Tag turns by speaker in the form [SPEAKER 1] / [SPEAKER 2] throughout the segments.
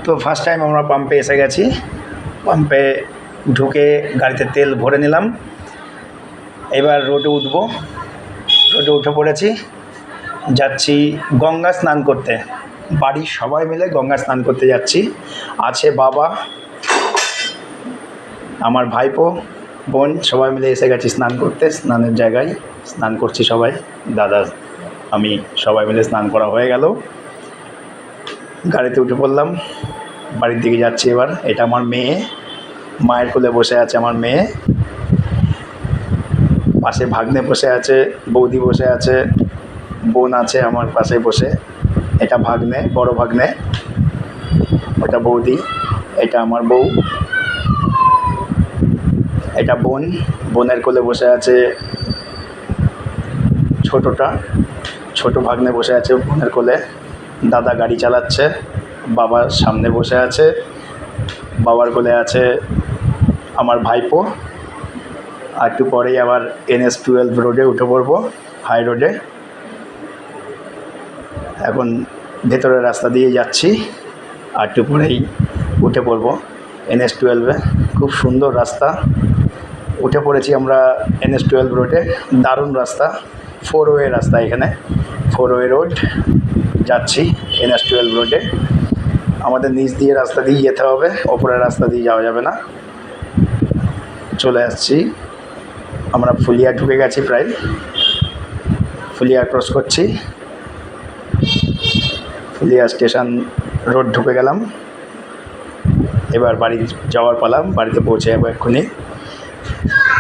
[SPEAKER 1] তো first time আমরা পাম্পে এসে গেছি। পাম্পে ঢুকে গাড়িতে তেল ভরে নিলাম। এবার রোডে উঠবো। রোডে উঠে পড়েছি, যাচ্ছি গঙ্গা স্নান করতে। বাড়ির সবাই মিলে গঙ্গা স্নান করতে যাচ্ছি। আছে বাবা, আমার ভাইপো, বোন, সবাই মিলে এসে গেছি স্নান করতে। স্নানের জায়গায় স্নান করছি সবাই, দাদা, আমি, সবাই মিলে স্নান করা হয়ে গেল। গাড়িতে উঠে পড়লাম, বাড়ির দিকে যাচ্ছি এবার। এটা আমার মেয়ে, মায়ের কোলে বসে আছে আমার মেয়ে। পাশে ভাগ্নে বসে আছে, বৌদি বসে আছে, বোন আছে আমার পাশে বসে। এটা ভাগ্নে, বড় ভাগ্নে, ওটা বৌদি, এটা আমার বউ, এটা বোন, বোনের কোলে বসে আছে ছোটোটা, ছোট ভাগ্নে বসে আছে বোনের কোলে। দাদা গাড়ি চালাচ্ছে, বাবার সামনে বসে আছে, বাবার কোলে আছে আমার ভাইপো। আর একটু পরেই আবার NH-12 রোডে উঠে পড়বো, হাই রোডে। এখন ভেতরের রাস্তা দিয়ে যাচ্ছি, আর একটু পরেই উঠে পড়বো NH-12-এ। খুব সুন্দর রাস্তা। উঠে পড়েছি আমরা NH-12 রোডে। দারুণ রাস্তা, 4-ওয়ে রাস্তা। এখানে 4-ওয়ে রোড, যাচ্ছি NH-12 রোডে। আমাদের নিচ দিয়ে রাস্তা দিয়ে যেতে হবে, ওপরের রাস্তা দিয়ে যাওয়া যাবে না। চলে আসছি আমরা, ফুলিয়া ঢুকে গেছি প্রায়। ফুলিয়া ক্রস করছি, ফুলিয়া স্টেশন রোড ঢুকে গেলাম। এবার বাড়ি যাওয়ার পালা, বাড়িতে পৌঁছে যাবো এক্ষুনি।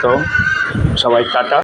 [SPEAKER 1] তো সবাই টাটা।